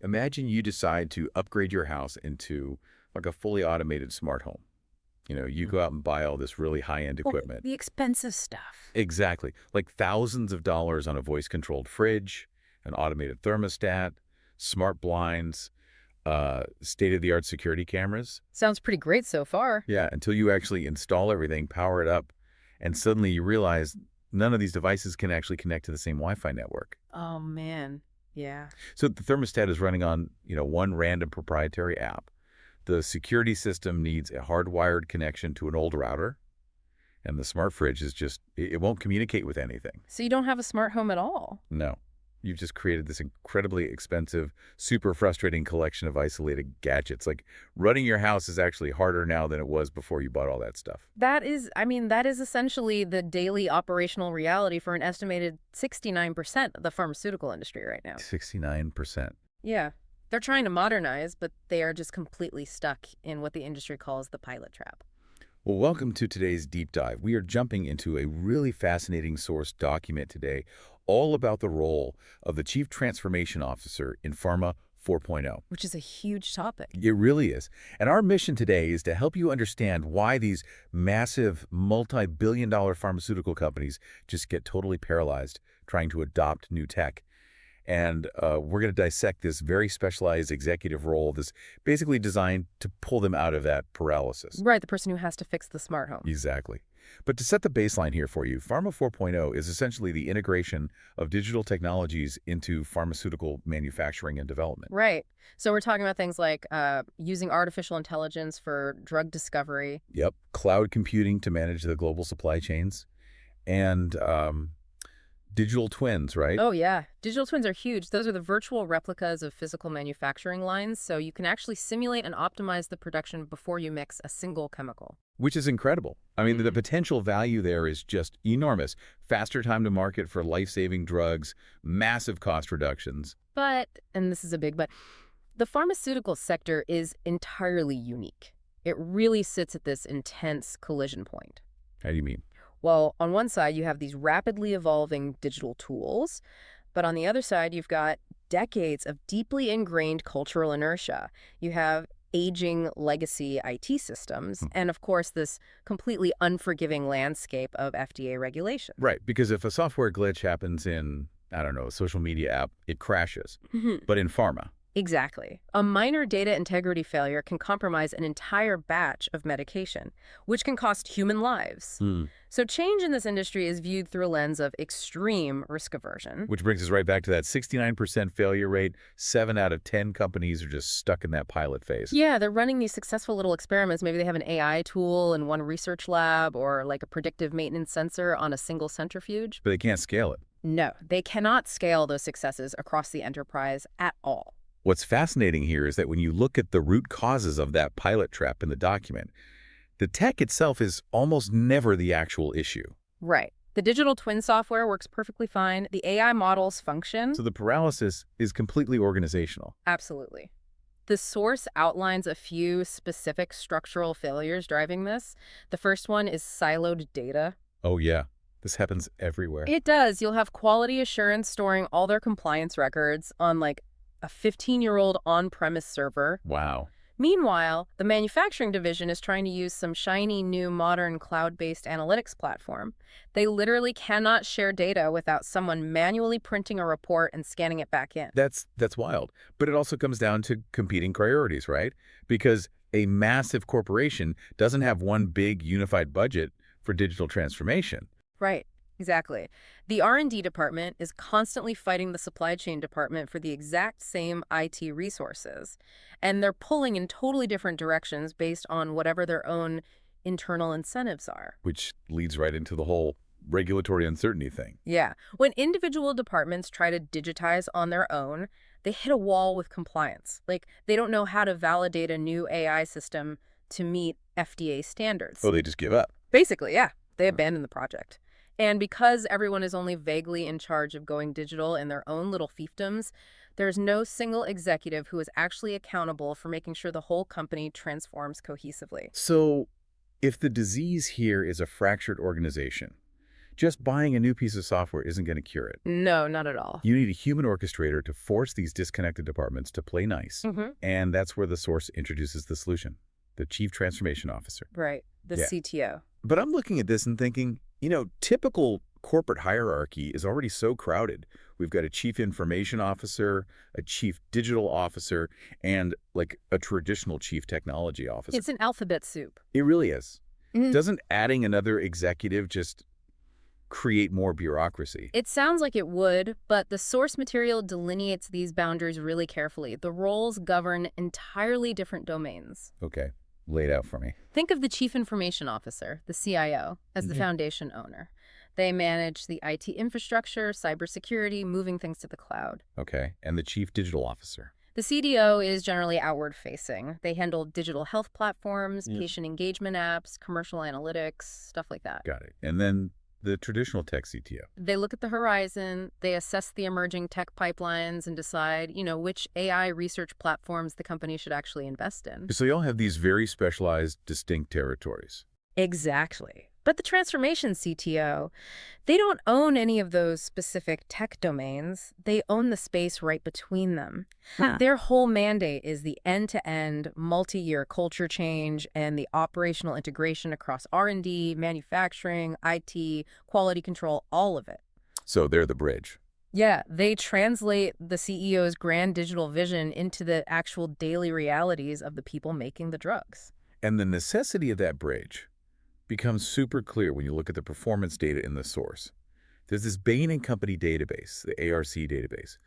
Imagine you decide to upgrade your house into like a fully automated smart home. You go Mhm. out and buy all this really high-end Oh, equipment. the expensive stuff. Exactly. Like thousands of dollars on a voice-controlled fridge, an automated thermostat, smart blinds, state-of-the-art security cameras. Sounds pretty great so far. Yeah, until you actually install everything, power it up, and suddenly you realize none of these devices can actually connect to the same Wi-Fi network. Oh, man. Yeah. So the thermostat is running on, one random proprietary app. The security system needs a hardwired connection to an old router, and the smart fridge is just, it won't communicate with anything. So you don't have a smart home at all? No. You've just created this incredibly expensive, super frustrating collection of isolated gadgets. Like running your house is actually harder now than it was before you bought all that stuff. That is essentially the daily operational reality for an estimated 69% of the pharmaceutical industry right now. 69%. Yeah. They're trying to modernize, but they are just completely stuck in what the industry calls the pilot trap. Well, welcome to today's deep dive. We are jumping into a really fascinating source document today, all about the role of the Chief Transformation Officer in Pharma 4.0. Which is a huge topic. It really is. And our mission today is to help you understand why these massive, multi-billion dollar pharmaceutical companies just get totally paralyzed trying to adopt new tech. And we're going to dissect this very specialized executive role that's basically designed to pull them out of that paralysis. Right, the person who has to fix the smart home. Exactly. But to set the baseline here for you, Pharma 4.0 is essentially the integration of digital technologies into pharmaceutical manufacturing and development. Right. So we're talking about things like using artificial intelligence for drug discovery. Yep. Cloud computing to manage the global supply chains and digital twins, right? Oh, yeah. Digital twins are huge. Those are the virtual replicas of physical manufacturing lines, so you can actually simulate and optimize the production before you mix a single chemical. Which is incredible. I mean, the hmm potential value there is just enormous. Faster time to market for life-saving drugs, massive cost reductions. But, and this is a big but, the pharmaceutical sector is entirely unique. It really sits at this intense collision point. How do you mean? Well, on one side, you have these rapidly evolving digital tools, but on the other side, you've got decades of deeply ingrained cultural inertia. You have aging legacy IT systems, Hmm. and of course, this completely unforgiving landscape of FDA regulation. Right, because if a software glitch happens in, I don't know, a social media app, it crashes. Mhm. But in pharma, Exactly. A minor data integrity failure can compromise an entire batch of medication, which can cost human lives. Hmm. So change in this industry is viewed through a lens of extreme risk aversion. Which brings us right back to that 69% failure rate. 7 out of 10 companies are just stuck in that pilot phase. Yeah, they're running these successful little experiments. Maybe they have an AI tool in one research lab or like a predictive maintenance sensor on a single centrifuge. But they can't scale it. No, they cannot scale those successes across the enterprise at all. What's fascinating here is that when you look at the root causes of that pilot trap in the document, the tech itself is almost never the actual issue. Right. The digital twin software works perfectly fine. The AI models function. So the paralysis is completely organizational. Absolutely. The source outlines a few specific structural failures driving this. The first one is siloed data. Oh yeah, this happens everywhere. It does. You'll have quality assurance storing all their compliance records on like a 15-year-old on-premise server. Wow. Meanwhile, the manufacturing division is trying to use some shiny new modern cloud-based analytics platform. They literally cannot share data without someone manually printing a report and scanning it back in. That's wild. But it also comes down to competing priorities, right? Because a massive corporation doesn't have one big unified budget for digital transformation. Right, exactly. The R&D department is constantly fighting the supply chain department for the exact same IT resources, and they're pulling in totally different directions based on whatever their own internal incentives are. Which leads right into the whole regulatory uncertainty thing. Yeah, when individual departments try to digitize on their own, they hit a wall with compliance. Like, they don't know how to validate a new AI system to meet FDA standards. Oh, they just give up. Basically, yeah, they abandon the project. And because everyone is only vaguely in charge of going digital in their own little fiefdoms, there's no single executive who is actually accountable for making sure the whole company transforms cohesively. So if the disease here is a fractured organization, Just buying a new piece of software isn't going to cure it. No, not at all. You need a human orchestrator to force these disconnected departments to play nice. And that's where the source introduces the solution, the Chief Transformation Officer. Right, the CTO. But I'm looking at this and thinking, typical corporate hierarchy is already so crowded. We've got a Chief Information Officer, a Chief Digital Officer, and like a traditional Chief Technology Officer. It's an alphabet soup. It really is. Doesn't adding another executive just create more bureaucracy? It sounds like it would, but the source material delineates these boundaries really carefully. The roles govern entirely different domains. Okay, lay it out for me. Think of the Chief Information Officer, the CIO, as the foundation owner. They manage the IT infrastructure, cybersecurity, moving things to the cloud. Okay, and the Chief Digital Officer? The CDO is generally outward-facing. They handle digital health platforms, patient engagement apps, commercial analytics, stuff like that. Got it. And then the traditional tech CTO? They look at the horizon, they assess the emerging tech pipelines and decide, which AI research platforms the company should actually invest in. So you all have these very specialized, distinct territories. Exactly. But the transformation CTO, they don't own any of those specific tech domains. They own the space right between them. Their whole mandate is the end-to-end, multi-year culture change and the operational integration across R&D, manufacturing, IT, quality control, all of it. So they're the bridge. Yeah, they translate the CEO's grand digital vision into the actual daily realities of the people making the drugs. And the necessity of that bridge becomes super clear when you look at the performance data in the source. There's this Bain & Company database, the ARC database,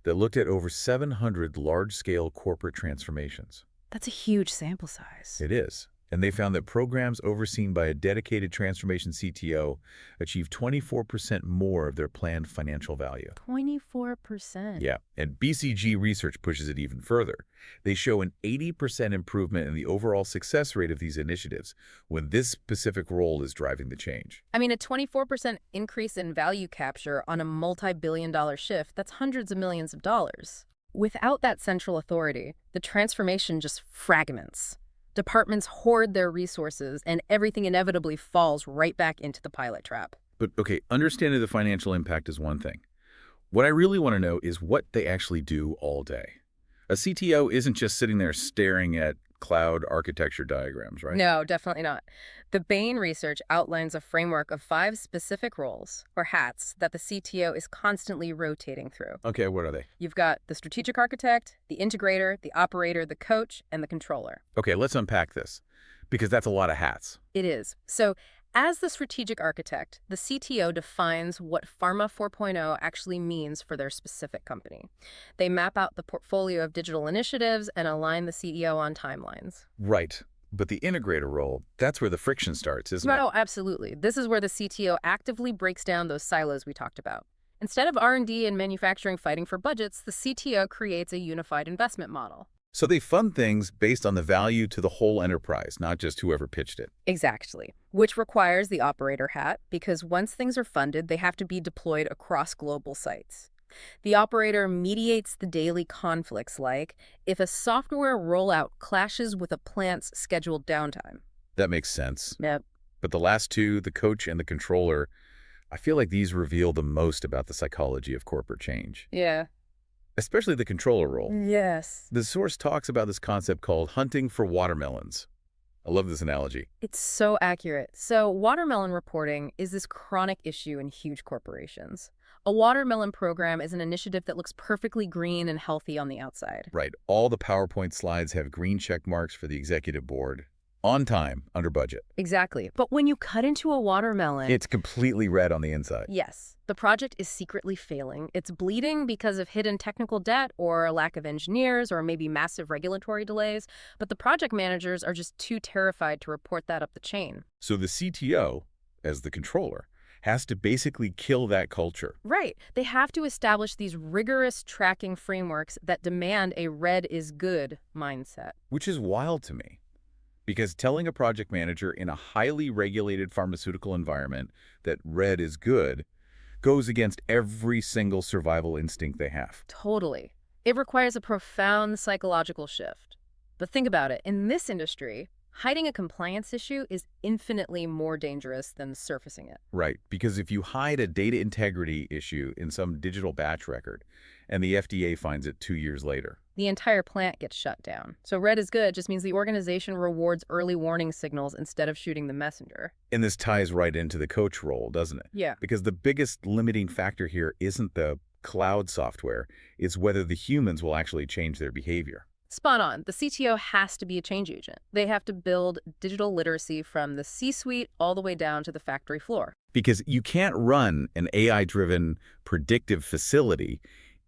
that looked at over 700 large-scale corporate transformations. That's a huge sample size. It is. And they found that programs overseen by a dedicated transformation CTO achieved 24% more of their planned financial value. 24%? Yeah, and BCG research pushes it even further. They show an 80% improvement in the overall success rate of these initiatives when this specific role is driving the change. I mean, a 24% increase in value capture on a multi-billion-dollar shift, that's hundreds of millions of dollars. Without that central authority, the transformation just fragments. Departments hoard their resources, and everything inevitably falls right back into the pilot trap. But, okay, understanding the financial impact is one thing. What I really want to know is what they actually do all day. A CTO isn't just sitting there staring at cloud architecture diagrams, right? No, definitely not. The Bain research outlines a framework of 5 specific roles, or hats, that the CTO is constantly rotating through. Okay, what are they? You've got the strategic architect, the integrator, the operator, the coach, and the controller. Okay, let's unpack this, because that's a lot of hats. It is. So, as the strategic architect, the CTO defines what Pharma 4.0 actually means for their specific company. They map out the portfolio of digital initiatives and align the CEO on timelines. Right. But the integrator role, that's where the friction starts, isn't it? Oh, absolutely. This is where the CTO actively breaks down those silos we talked about. Instead of R&D and manufacturing fighting for budgets, the CTO creates a unified investment model. So they fund things based on the value to the whole enterprise, not just whoever pitched it. Exactly. Which requires the operator hat, because once things are funded, they have to be deployed across global sites. The operator mediates the daily conflicts, like if a software rollout clashes with a plant's scheduled downtime. That makes sense. Yep. But the last two, the coach and the controller, I feel like these reveal the most about the psychology of corporate change. Yeah. Especially the controller role. Yes. The source talks about this concept called hunting for watermelons. I love this analogy. It's so accurate. So watermelon reporting is this chronic issue in huge corporations. A watermelon program is an initiative that looks perfectly green and healthy on the outside. Right. All the PowerPoint slides have green check marks for the executive board. On time, under budget. Exactly. But when you cut into a watermelon... It's completely red on the inside. Yes. The project is secretly failing. It's bleeding because of hidden technical debt or a lack of engineers or maybe massive regulatory delays. But the project managers are just too terrified to report that up the chain. So the CTO, as the controller, has to basically kill that culture. Right. They have to establish these rigorous tracking frameworks that demand a red is good mindset. Which is wild to me. Because telling a project manager in a highly regulated pharmaceutical environment that red is good goes against every single survival instinct they have. Totally. It requires a profound psychological shift. But think about it. In this industry, Hiding a compliance issue is infinitely more dangerous than surfacing it. Right, because if you hide a data integrity issue in some digital batch record and the FDA finds it 2 years later. The entire plant gets shut down. So red is good just means the organization rewards early warning signals instead of shooting the messenger. And this ties right into the coach role, doesn't it? Yeah. Because the biggest limiting factor here isn't the cloud software, it's whether the humans will actually change their behavior. Spot on. The CTO has to be a change agent. They have to build digital literacy from the C-suite all the way down to the factory floor. Because you can't run an AI-driven predictive facility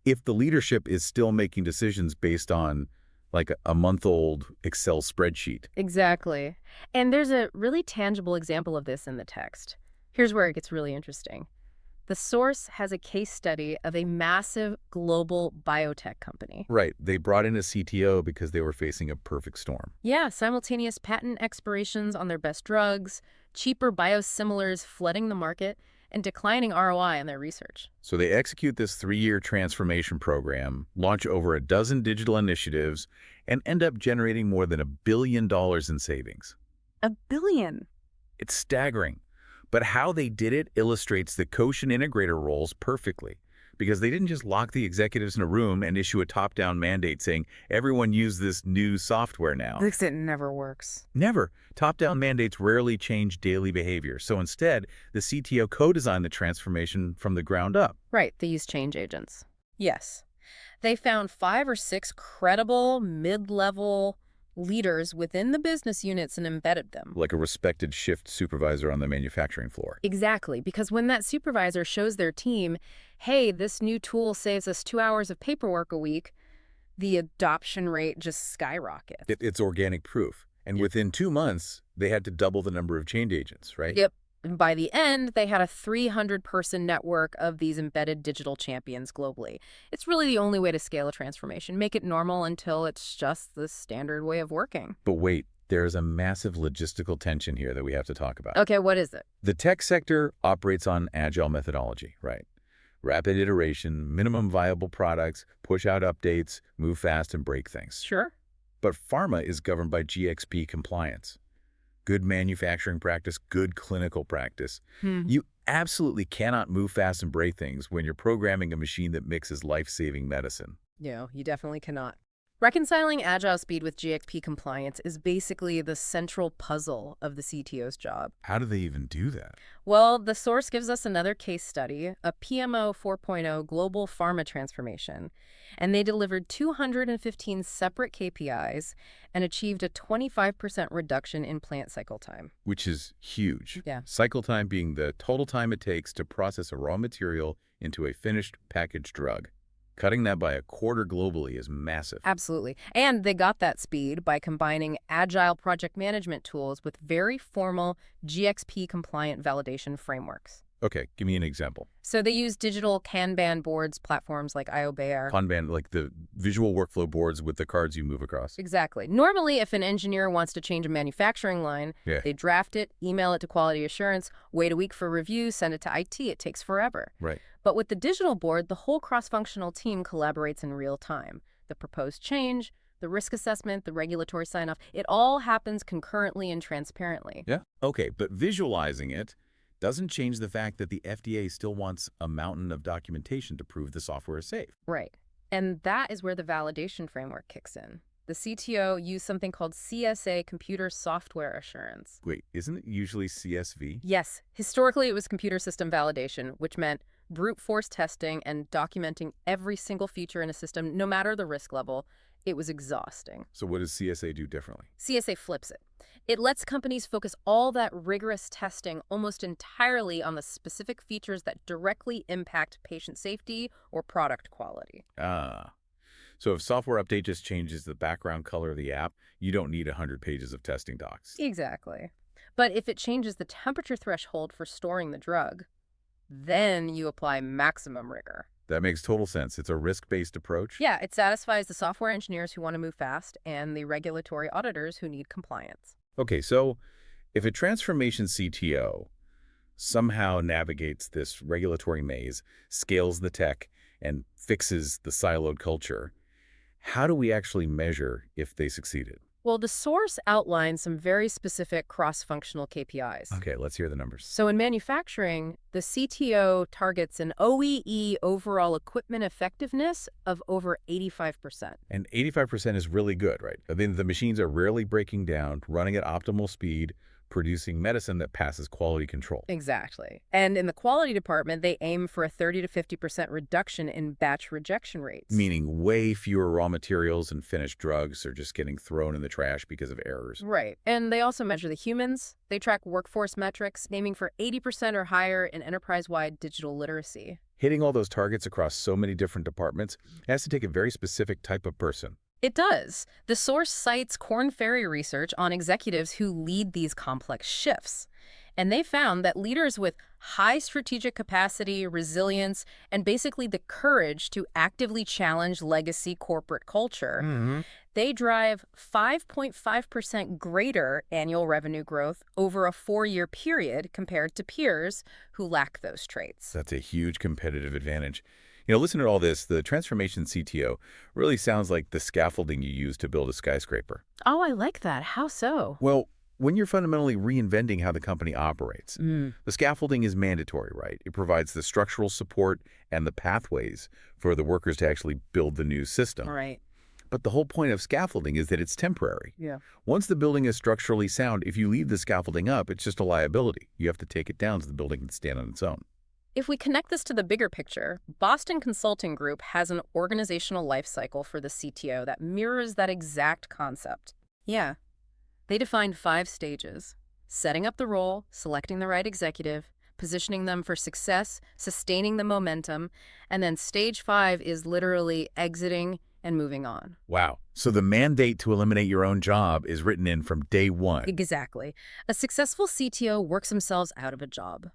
if the leadership is still making decisions based on like a month-old Excel spreadsheet. Exactly. And there's a really tangible example of this in the text. Here's where it gets really interesting. The source has a case study of a massive global biotech company. Right. They brought in a CTO because they were facing a perfect storm. Yeah, simultaneous patent expirations on their best drugs, cheaper biosimilars flooding the market, and declining ROI on their research. So they execute this 3-year transformation program, launch over a dozen digital initiatives, and end up generating more than $1 billion in savings. $1 billion? It's staggering. But how they did it illustrates the coach and integrator roles perfectly, because they didn't just lock the executives in a room and issue a top-down mandate saying, everyone use this new software now. It never works. Never. Top-down mandates rarely change daily behavior. So instead, the CTO co-designed the transformation from the ground up. Right, they use change agents. Yes. They found 5 or 6 credible, mid-level leaders within the business units and embedded them. Like a respected shift supervisor on the manufacturing floor. Exactly, because when that supervisor shows their team, hey, this new tool saves us 2 hours of paperwork a week, the adoption rate just skyrockets. It's organic proof. And within 2 months, they had to double the number of change agents, right? Yep. And by the end, they had a 300-person network of these embedded digital champions globally. It's really the only way to scale a transformation. Make it normal until it's just the standard way of working. But wait, there's a massive logistical tension here that we have to talk about. Okay, what is it? The tech sector operates on agile methodology, right? Rapid iteration, minimum viable products, push out updates, move fast and break things. Sure. But pharma is governed by GXP compliance. Good manufacturing practice, good clinical practice. You absolutely cannot move fast and break things when you're programming a machine that mixes life-saving medicine. No, you definitely cannot. Reconciling agile speed with GXP compliance is basically the central puzzle of the CTO's job. How do they even do that? Well, the source gives us another case study, a PMO 4.0 global pharma transformation, and they delivered 215 separate KPIs and achieved a 25% reduction in plant cycle time. Which is huge. Yeah. Cycle time being the total time it takes to process a raw material into a finished packaged drug. Cutting that by a quarter globally is massive. Absolutely. And they got that speed by combining agile project management tools with very formal GXP-compliant validation frameworks. Okay, give me an example. So they use digital Kanban boards, platforms like IOBear. Kanban, like the visual workflow boards with the cards you move across. Exactly. Normally, if an engineer wants to change a manufacturing line, they draft it, email it to quality assurance, wait a week for review, send it to IT. It takes forever. Right. But with the digital board, the whole cross-functional team collaborates in real time. The proposed change, the risk assessment, the regulatory sign-off, it all happens concurrently and transparently. Yeah. Okay, but visualizing it doesn't change the fact that the FDA still wants a mountain of documentation to prove the software is safe. Right. And that is where the validation framework kicks in. The CTO used something called CSA, Computer Software Assurance. Wait, isn't it usually CSV? Yes. Historically, it was computer system validation, which meant brute force testing and documenting every single feature in a system, no matter the risk level. It was exhausting. So what does CSA do differently? CSA flips it. It lets companies focus all that rigorous testing almost entirely on the specific features that directly impact patient safety or product quality. Ah. So if software update just changes the background color of the app, you don't need 100 pages of testing docs. Exactly. But if it changes the temperature threshold for storing the drug, then you apply maximum rigor. That makes total sense. It's a risk-based approach. Yeah, it satisfies the software engineers who want to move fast and the regulatory auditors who need compliance. Okay, so if a transformation CTO somehow navigates this regulatory maze, scales the tech, and fixes the siloed culture, how do we actually measure if they succeeded? Well, the source outlines some very specific cross-functional KPIs. Okay, let's hear the numbers. So in manufacturing, the CTO targets an OEE overall equipment effectiveness of over 85%. And 85% is really good, right? I mean, the machines are rarely breaking down, running at optimal speed, producing medicine that passes quality control. Exactly. And in the quality department, they aim for a 30 to 50% reduction in batch rejection rates. Meaning way fewer raw materials and finished drugs are just getting thrown in the trash because of errors. Right. And they also measure the humans. They track workforce metrics, aiming for 80% or higher in enterprise-wide digital literacy. Hitting all those targets across so many different departments has to take a very specific type of person. It does. The source cites Korn Ferry research on executives who lead these complex shifts. And they found that leaders with high strategic capacity, resilience, and basically the courage to actively challenge legacy corporate culture, they drive 5.5% greater annual revenue growth over a 4-year period compared to peers who lack those traits. That's a huge competitive advantage. Listen to all this. The transformation CTO really sounds like the scaffolding you use to build a skyscraper. Oh, I like that. How so? Well, when you're fundamentally reinventing how the company operates, the scaffolding is mandatory, right? It provides the structural support and the pathways for the workers to actually build the new system. Right. But the whole point of scaffolding is that it's temporary. Yeah. Once the building is structurally sound, if you leave the scaffolding up, it's just a liability. You have to take it down so the building can stand on its own. If we connect this to the bigger picture, Boston Consulting Group has an organizational life cycle for the CTO that mirrors that exact concept. Yeah. They defined 5 stages: setting up the role, selecting the right executive, positioning them for success, sustaining the momentum, and then stage 5 is literally exiting and moving on. Wow. So the mandate to eliminate your own job is written in from day one. Exactly. A successful CTO works themselves out of a job.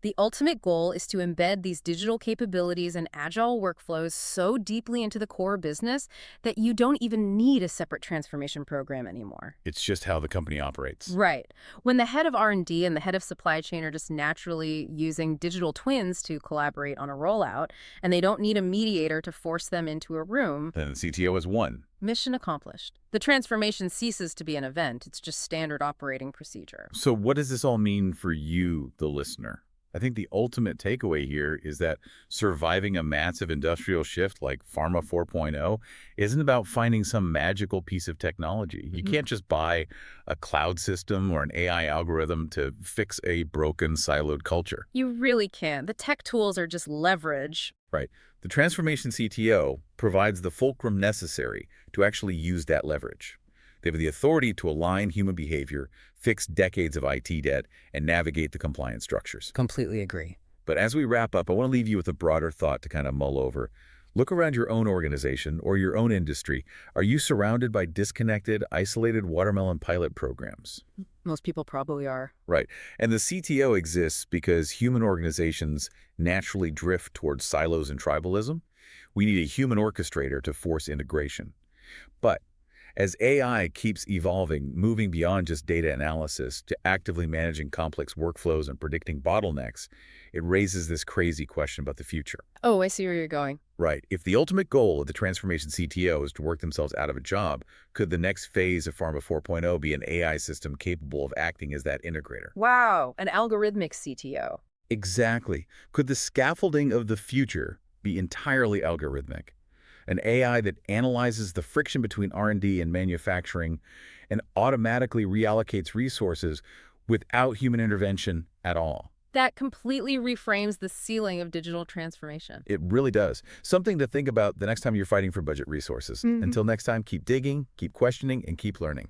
The ultimate goal is to embed these digital capabilities and agile workflows so deeply into the core business that you don't even need a separate transformation program anymore. It's just how the company operates. Right. When the head of R&D and the head of supply chain are just naturally using digital twins to collaborate on a rollout, and they don't need a mediator to force them into a room, Then the CTO is one. mission accomplished. The transformation ceases to be an event. It's just standard operating procedure. So what does this all mean for you, the listener? I think the ultimate takeaway here is that surviving a massive industrial shift like Pharma 4.0 isn't about finding some magical piece of technology. You can't just buy a cloud system or an AI algorithm to fix a broken, siloed culture. You really can. The tech tools are just leverage. Right. The transformation CTO provides the fulcrum necessary to actually use that leverage. They have the authority to align human behavior, fix decades of IT debt, and navigate the compliance structures. Completely agree. But as we wrap up, I want to leave you with a broader thought to kind of mull over. Look around your own organization or your own industry. Are you surrounded by disconnected, isolated watermelon pilot programs? Most people probably are. Right. And the CTO exists because human organizations naturally drift towards silos and tribalism. We need a human orchestrator to force integration. But as AI keeps evolving, moving beyond just data analysis to actively managing complex workflows and predicting bottlenecks, it raises this crazy question about the future. Oh, I see where you're going. Right. If the ultimate goal of the transformation CTO is to work themselves out of a job, could the next phase of Pharma 4.0 be an AI system capable of acting as that integrator? Wow, an algorithmic CTO. Exactly. Could the scaffolding of the future be entirely algorithmic? An AI that analyzes the friction between R&D and manufacturing and automatically reallocates resources without human intervention at all. That completely reframes the ceiling of digital transformation. It really does. Something to think about the next time you're fighting for budget resources. Until next time, keep digging, keep questioning, and keep learning.